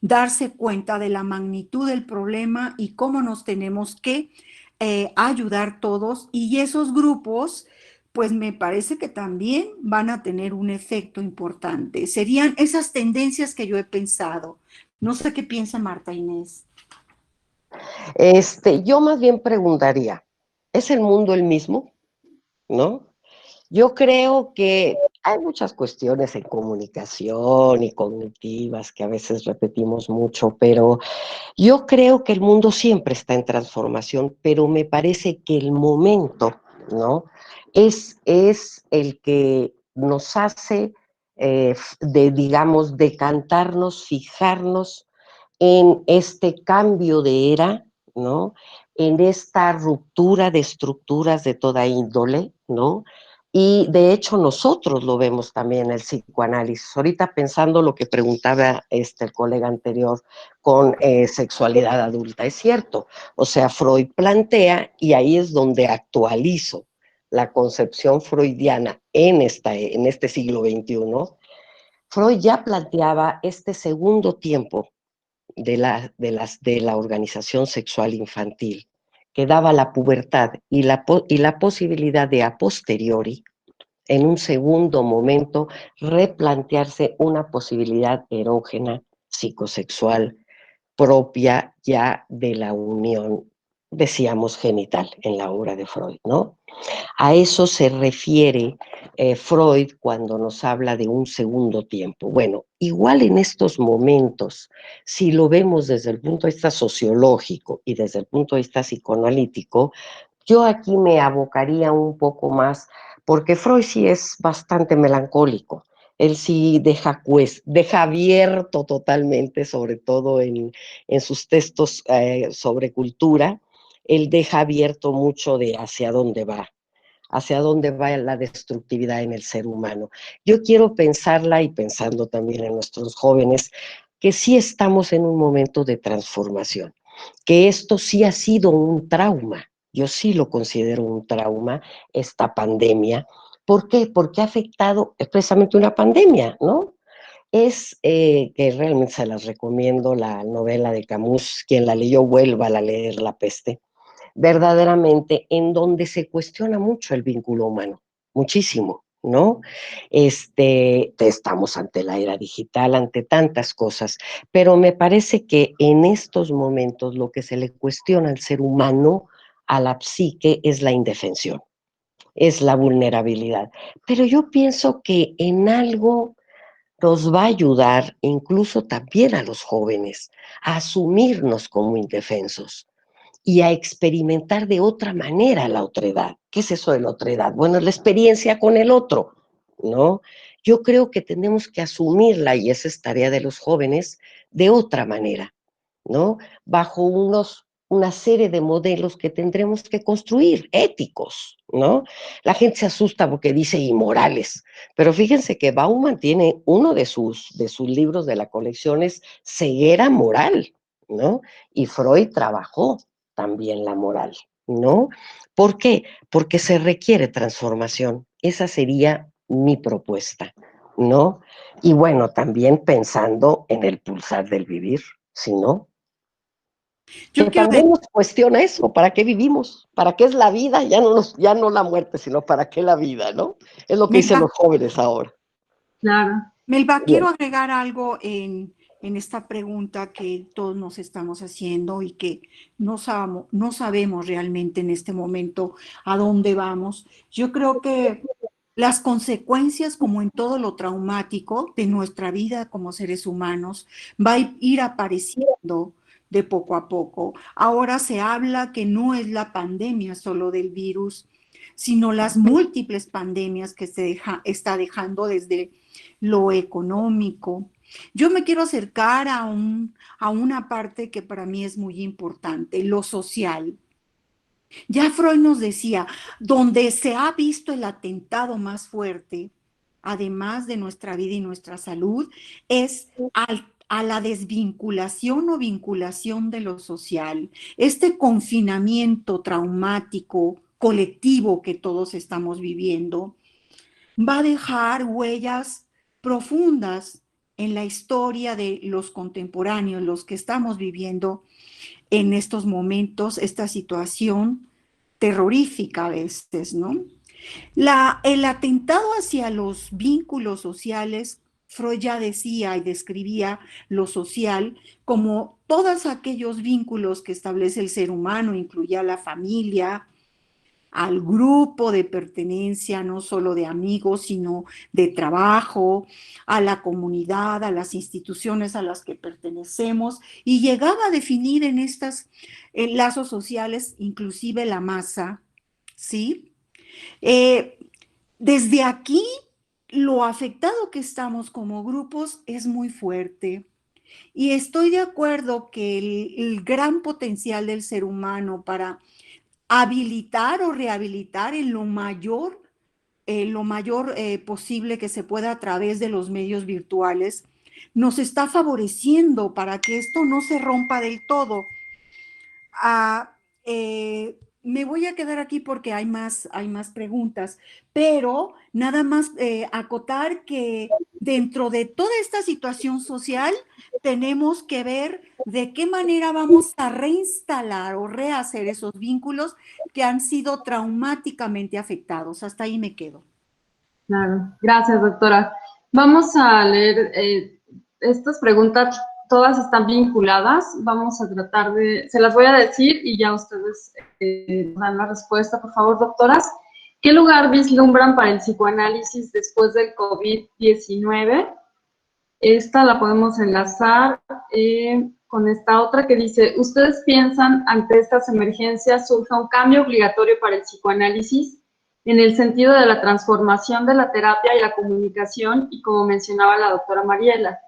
darse cuenta de la magnitud del problema y cómo nos tenemos que ayudar todos. Y esos grupos, pues me parece que también van a tener un efecto importante. Serían esas tendencias que yo he pensado. No sé qué piensa Marta Inés. Yo más bien preguntaría, ¿es el mundo el mismo? ¿No? Yo creo que hay muchas cuestiones en comunicación y cognitivas que a veces repetimos mucho, pero yo creo que el mundo siempre está en transformación, pero me parece que el momento, ¿no? Es el que nos hace, digamos, decantarnos, fijarnos en este cambio de era, ¿no? En esta ruptura de estructuras de toda índole, ¿no? Y de hecho nosotros lo vemos también en el psicoanálisis. Ahorita pensando lo que preguntaba el colega anterior con sexualidad adulta, es cierto. O sea, Freud plantea, y ahí es donde actualizo la concepción freudiana en este siglo XXI, Freud ya planteaba este segundo tiempo de la organización sexual infantil, que daba la pubertad y la posibilidad de a posteriori, en un segundo momento, replantearse una posibilidad erógena psicosexual propia ya de la unión, decíamos, genital en la obra de Freud, ¿no? A eso se refiere Freud cuando nos habla de un segundo tiempo. Bueno, igual en estos momentos, si lo vemos desde el punto de vista sociológico y desde el punto de vista psicoanalítico, yo aquí me abocaría un poco más, porque Freud sí es bastante melancólico. Él sí deja abierto totalmente, sobre todo en sus textos sobre cultura, él deja abierto mucho de hacia dónde va la destructividad en el ser humano. Yo quiero pensarla y pensando también en nuestros jóvenes, que sí estamos en un momento de transformación, que esto sí ha sido un trauma, yo sí lo considero un trauma, esta pandemia. ¿Por qué? Porque ha afectado expresamente una pandemia, ¿no? Es que realmente se las recomiendo, la novela de Camus, quien la leyó vuelva a leer La Peste, verdaderamente en donde se cuestiona mucho el vínculo humano, muchísimo, ¿no? Estamos ante la era digital, ante tantas cosas, pero me parece que en estos momentos lo que se le cuestiona al ser humano, a la psique, es la indefensión, es la vulnerabilidad. Pero yo pienso que en algo nos va a ayudar, incluso también a los jóvenes, a asumirnos como indefensos y a experimentar de otra manera la otredad. ¿Qué es eso de la otredad? Bueno, es la experiencia con el otro, ¿no? Yo creo que tenemos que asumirla, y esa es tarea de los jóvenes, de otra manera, ¿no? Bajo una serie de modelos que tendremos que construir, éticos, ¿no? La gente se asusta porque dice inmorales, pero fíjense que Bauman tiene uno de sus libros de la colección es Ceguera Moral, ¿no? Y Freud trabajó también la moral, ¿no? ¿Por qué? Porque se requiere transformación. Esa sería mi propuesta, ¿no? Y bueno, también pensando en el pulsar del vivir, si no, Yo que quiero también nos cuestiona eso, ¿para qué vivimos? ¿Para qué es la vida? Ya no la muerte, sino ¿para qué la vida, no? Es lo que dicen Melba, los jóvenes ahora. Claro. Melba, Bien. quiero agregar algo en esta pregunta que todos nos estamos haciendo y que no sabemos realmente en este momento a dónde vamos. Yo creo que las consecuencias, como en todo lo traumático de nuestra vida como seres humanos, va a ir apareciendo de poco a poco. Ahora se habla que no es la pandemia solo del virus, sino las múltiples pandemias que está dejando desde lo económico. Yo me quiero acercar a una parte que para mí es muy importante, lo social. Ya Freud nos decía, donde se ha visto el atentado más fuerte, además de nuestra vida y nuestra salud, es a la desvinculación o vinculación de lo social. Este confinamiento traumático colectivo que todos estamos viviendo va a dejar huellas profundas en la historia de los contemporáneos, los que estamos viviendo en estos momentos, esta situación terrorífica a veces, ¿no? El atentado hacia los vínculos sociales, Freud ya decía y describía lo social como todos aquellos vínculos que establece el ser humano, incluía la familia, al grupo de pertenencia, no solo de amigos, sino de trabajo, a la comunidad, a las instituciones a las que pertenecemos, y llegaba a definir en estos lazos sociales inclusive la masa, ¿sí? Eh, Desde aquí, lo afectado que estamos como grupos es muy fuerte. Y estoy de acuerdo que el gran potencial del ser humano para habilitar o rehabilitar en lo mayor posible que se pueda a través de los medios virtuales, nos está favoreciendo para que esto no se rompa del todo. Ah, me voy a quedar aquí porque hay más preguntas, pero nada más acotar que dentro de toda esta situación social tenemos que ver de qué manera vamos a reinstalar o rehacer esos vínculos que han sido traumáticamente afectados. Hasta ahí me quedo. Claro, gracias, doctora. Vamos a leer estas preguntas, todas están vinculadas. Vamos a tratar se las voy a decir y ya ustedes dan la respuesta, por favor, doctoras. ¿Qué lugar vislumbran para el psicoanálisis después del COVID-19? Esta la podemos enlazar con esta otra que dice, ¿ustedes piensan ante estas emergencias surge un cambio obligatorio para el psicoanálisis en el sentido de la transformación de la terapia y la comunicación y como mencionaba la doctora Mariela?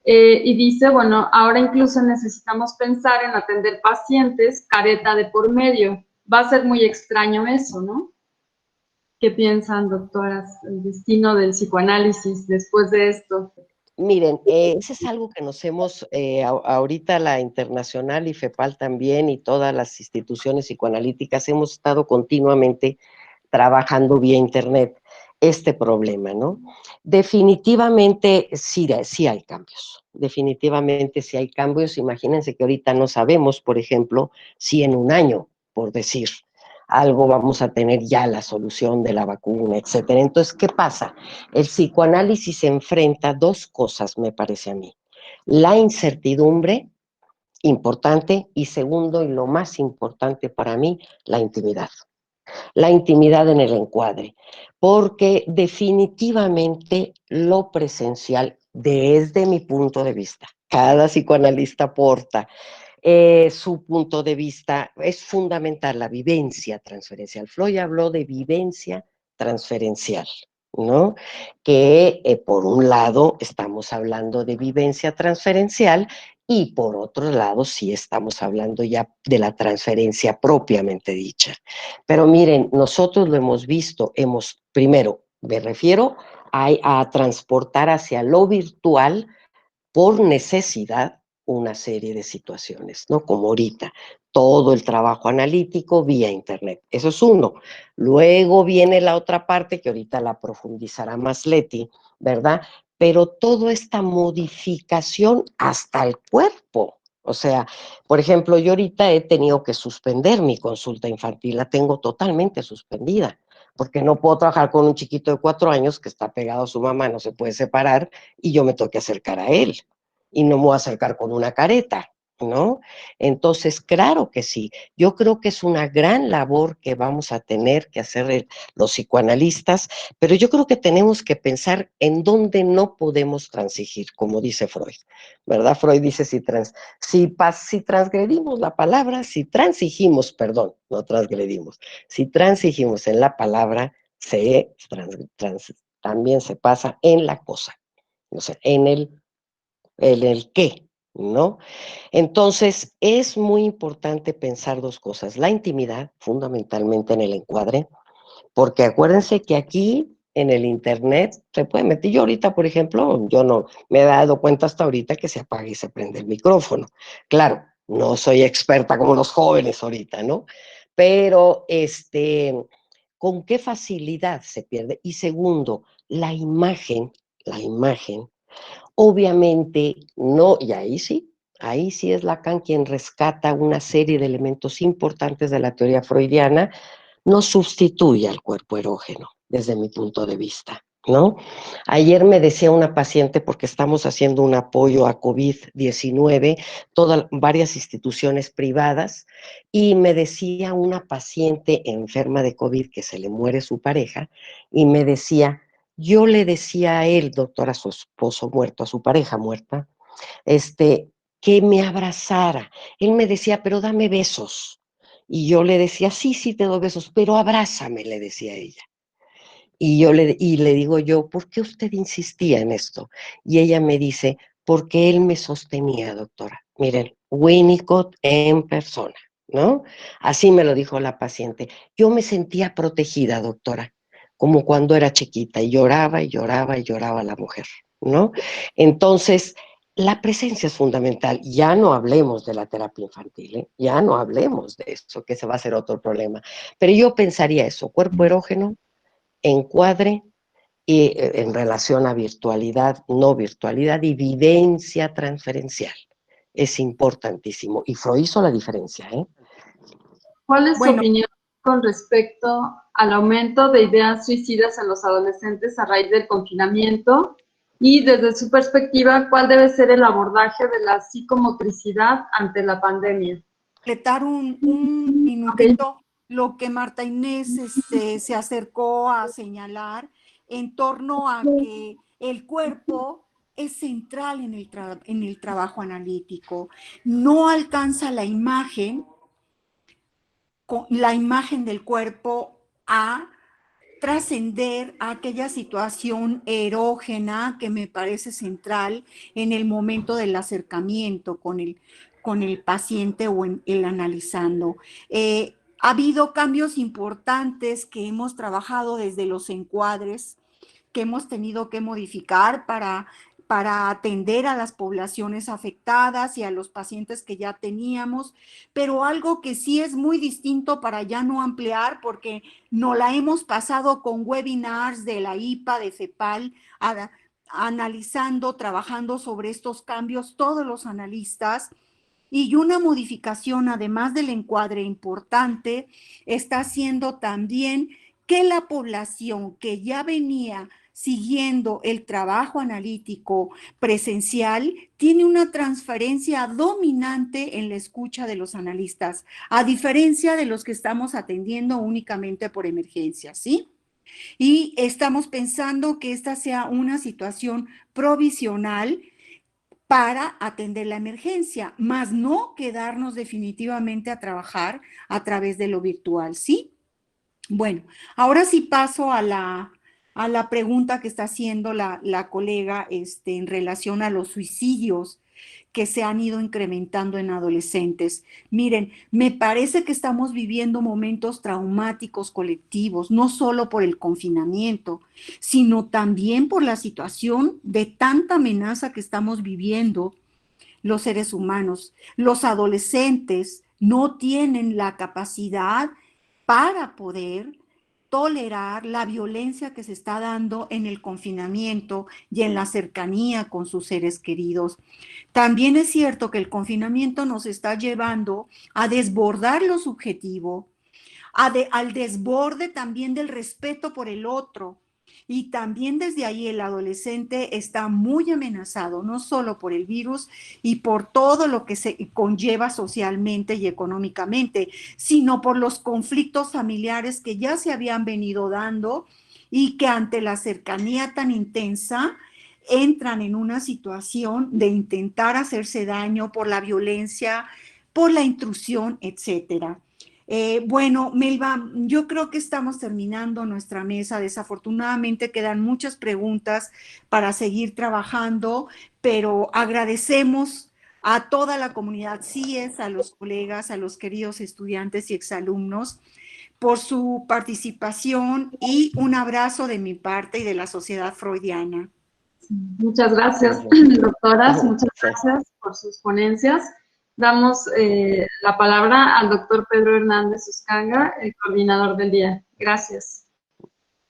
Y dice, bueno, ahora incluso necesitamos pensar en atender pacientes careta de por medio. Va a ser muy extraño eso, ¿no? ¿Qué piensan, doctoras, el destino del psicoanálisis después de esto? Miren, ese es algo que nos hemos, ahorita la Internacional y FEPAL también y todas las instituciones psicoanalíticas hemos estado continuamente trabajando vía internet este problema, ¿no? Definitivamente sí hay cambios, definitivamente sí hay cambios. Imagínense que ahorita no sabemos, por ejemplo, si en un año, por decir algo, vamos a tener ya la solución de la vacuna, etcétera. Entonces, ¿qué pasa? El psicoanálisis se enfrenta a dos cosas, me parece a mí. La incertidumbre, importante, y segundo, y lo más importante para mí, la intimidad en el encuadre, porque definitivamente lo presencial, desde mi punto de vista, cada psicoanalista aporta su punto de vista, es fundamental la vivencia transferencial. Freud habló de vivencia transferencial, ¿no? Que por un lado estamos hablando de vivencia transferencial y por otro lado sí estamos hablando ya de la transferencia propiamente dicha. Pero miren, nosotros lo hemos visto, primero, me refiero a transportar hacia lo virtual por necesidad una serie de situaciones, ¿no? Como ahorita, todo el trabajo analítico vía Internet. Eso es uno. Luego viene la otra parte que ahorita la profundizará más Leti, ¿verdad? Pero toda esta modificación hasta el cuerpo. O sea, por ejemplo, yo ahorita he tenido que suspender mi consulta infantil, la tengo totalmente suspendida, porque no puedo trabajar con un chiquito de 4 años que está pegado a su mamá, no se puede separar, y yo me tengo que acercar a él y no me voy a acercar con una careta, ¿no? Entonces, claro que sí, yo creo que es una gran labor que vamos a tener que hacer los psicoanalistas, pero yo creo que tenemos que pensar en dónde no podemos transigir, como dice Freud, ¿verdad? Freud dice si transgredimos la palabra, si transigimos, perdón, no transgredimos, si transigimos en la palabra, también se pasa en la cosa, o sea, en el qué, ¿no? Entonces, es muy importante pensar dos cosas. La intimidad, fundamentalmente en el encuadre, porque acuérdense que aquí en el internet se puede meter. Yo ahorita, por ejemplo, yo no me he dado cuenta hasta ahorita que se apaga y se prende el micrófono. Claro, no soy experta como los jóvenes ahorita, ¿no? Pero, ¿con qué facilidad se pierde? Y segundo, la imagen obviamente no, y ahí sí es Lacan quien rescata una serie de elementos importantes de la teoría freudiana, no sustituye al cuerpo erógeno, desde mi punto de vista, ¿no? Ayer me decía una paciente, porque estamos haciendo un apoyo a COVID-19, varias instituciones privadas, y me decía una paciente enferma de COVID que se le muere su pareja, y me decía, yo le decía a él, doctor, a su esposo muerto, a su pareja muerta, que me abrazara. Él me decía, pero dame besos. Y yo le decía, sí, sí te doy besos, pero abrázame, le decía ella. Y le digo yo, ¿por qué usted insistía en esto? Y ella me dice, porque él me sostenía, doctora. Miren, Winnicott en persona, ¿no? Así me lo dijo la paciente. Yo me sentía protegida, doctora, como cuando era chiquita, y lloraba y lloraba y lloraba la mujer, ¿no? Entonces, la presencia es fundamental. Ya no hablemos de la terapia infantil, ¿eh? Ya no hablemos de eso, que ese va a ser otro problema. Pero yo pensaría eso, cuerpo erógeno, encuadre y en relación a virtualidad, no virtualidad y vivencia transferencial. Es importantísimo. Y Freud hizo la diferencia, ¿eh? ¿Cuál es su Bueno, opinión con respecto al aumento de ideas suicidas en los adolescentes a raíz del confinamiento? Y desde su perspectiva, ¿cuál debe ser el abordaje de la psicomotricidad ante la pandemia? completar un Ok. minutito lo que Marta Inés se acercó a señalar en torno a que el cuerpo es central en el trabajo analítico. No alcanza la imagen del cuerpo a trascender a aquella situación erógena que me parece central en el momento del acercamiento con el paciente o en el analizando. Ha habido cambios importantes que hemos trabajado desde los encuadres, que hemos tenido que modificar para para atender a las poblaciones afectadas y a los pacientes que ya teníamos, pero algo que sí es muy distinto para ya no ampliar, porque no la hemos pasado con webinars de la IPA, de FEPAL, analizando, trabajando sobre estos cambios, todos los analistas, y una modificación, además del encuadre importante, está haciendo también que la población que ya venía siguiendo el trabajo analítico presencial tiene una transferencia dominante en la escucha de los analistas, a diferencia de los que estamos atendiendo únicamente por emergencia, ¿sí? Y estamos pensando que esta sea una situación provisional para atender la emergencia, más no quedarnos definitivamente a trabajar a través de lo virtual, ¿sí? Bueno, ahora sí paso a la pregunta que está haciendo la colega en relación a los suicidios que se han ido incrementando en adolescentes. Miren, me parece que estamos viviendo momentos traumáticos colectivos, no solo por el confinamiento, sino también por la situación de tanta amenaza que estamos viviendo los seres humanos. Los adolescentes no tienen la capacidad para poder tolerar la violencia que se está dando en el confinamiento y en la cercanía con sus seres queridos. También es cierto que el confinamiento nos está llevando a desbordar lo subjetivo, al desborde también del respeto por el otro. Y también desde ahí el adolescente está muy amenazado, no solo por el virus y por todo lo que se conlleva socialmente y económicamente, sino por los conflictos familiares que ya se habían venido dando y que ante la cercanía tan intensa entran en una situación de intentar hacerse daño por la violencia, por la intrusión, etcétera. Bueno, Melba, yo creo que estamos terminando nuestra mesa. Desafortunadamente quedan muchas preguntas para seguir trabajando, pero agradecemos a toda la comunidad CIES, a los colegas, a los queridos estudiantes y exalumnos por su participación y un abrazo de mi parte y de la Sociedad Freudiana. Muchas gracias, doctoras, muchas gracias por sus ponencias. Damos la palabra al doctor Pedro Hernández Uscanga, el coordinador del día. Gracias.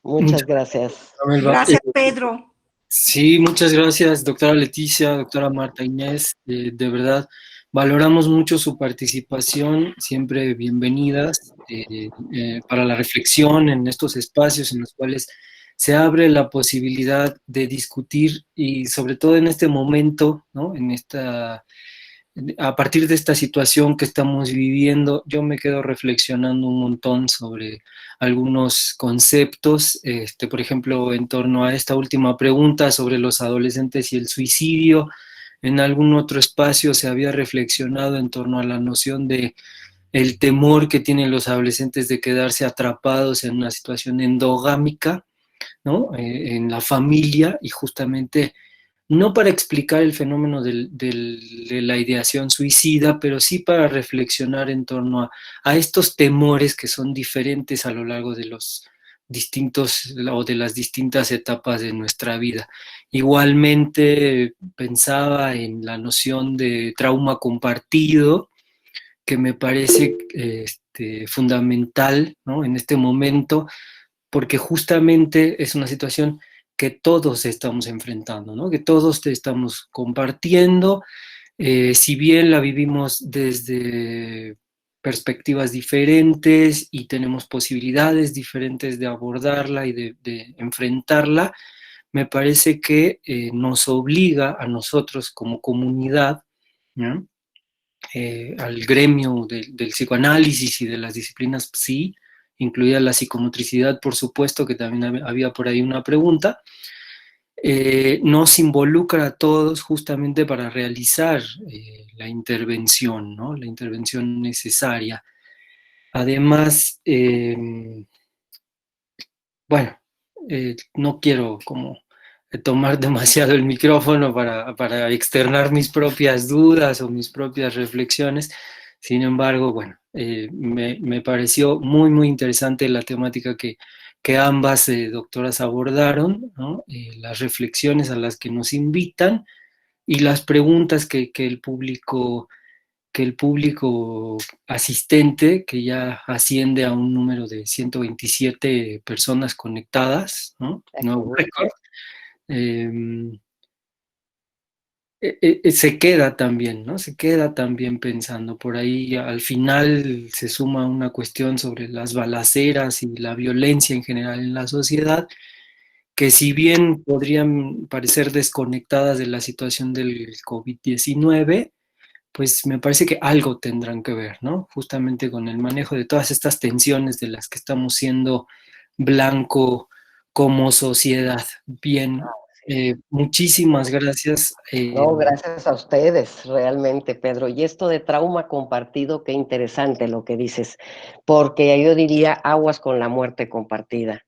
Muchas gracias. Gracias, Pedro. Sí, muchas gracias, doctora Leticia, doctora Marta Inés. De verdad, valoramos mucho su participación, siempre bienvenidas para la reflexión en estos espacios en los cuales se abre la posibilidad de discutir y sobre todo en este momento, ¿no? A partir de esta situación que estamos viviendo, yo me quedo reflexionando un montón sobre algunos conceptos, por ejemplo, en torno a esta última pregunta sobre los adolescentes y el suicidio. En algún otro espacio se había reflexionado en torno a la noción de el temor que tienen los adolescentes de quedarse atrapados en una situación endogámica, ¿no? En la familia, y justamente no para explicar el fenómeno de la ideación suicida, pero sí para reflexionar en torno a estos temores que son diferentes a lo largo de los distintos o de las distintas etapas de nuestra vida. Igualmente pensaba en la noción de trauma compartido, que me parece fundamental, ¿no? En este momento, porque justamente es una situación que todos estamos enfrentando, ¿no? Que todos estamos compartiendo, si bien la vivimos desde perspectivas diferentes y tenemos posibilidades diferentes de abordarla y de enfrentarla, me parece que nos obliga a nosotros como comunidad, ¿no? Al gremio del psicoanálisis y de las disciplinas psi, incluida la psicomotricidad, por supuesto, que también había por ahí una pregunta, nos involucra a todos justamente para realizar la intervención, ¿no? La intervención necesaria. Además, bueno, no quiero como tomar demasiado el micrófono para externar mis propias dudas o mis propias reflexiones. Sin embargo, bueno, me pareció muy, muy interesante la temática que que ambas doctoras abordaron, ¿no? Las reflexiones a las que nos invitan y las preguntas que el público asistente, que ya asciende a un número de 127 personas conectadas, ¿no? Nuevo récord, se queda también, ¿no? Se queda también pensando. Por ahí al final se suma una cuestión sobre las balaceras y la violencia en general en la sociedad, que si bien podrían parecer desconectadas de la situación del COVID-19, pues me parece que algo tendrán que ver, ¿no? Justamente con el manejo de todas estas tensiones de las que estamos siendo blanco como sociedad. Bien, muchísimas gracias. No, gracias a ustedes, realmente, Pedro. Y esto de trauma compartido, qué interesante lo que dices, porque yo diría aguas con la muerte compartida,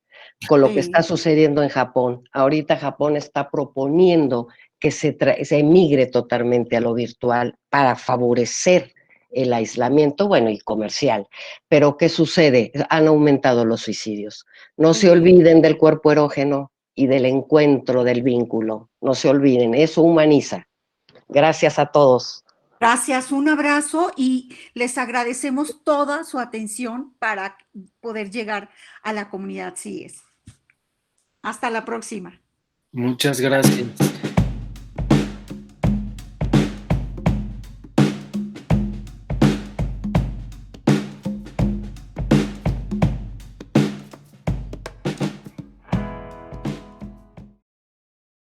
con lo que está sucediendo en Japón. Ahorita Japón está proponiendo que se emigre totalmente a lo virtual para favorecer el aislamiento, bueno, y comercial. Pero ¿qué sucede? Han aumentado los suicidios. No se olviden del cuerpo erógeno y del encuentro, del vínculo. No se olviden, eso humaniza. Gracias a todos. Gracias, un abrazo y les agradecemos toda su atención para poder llegar a la comunidad CIES. Hasta la próxima. Muchas gracias.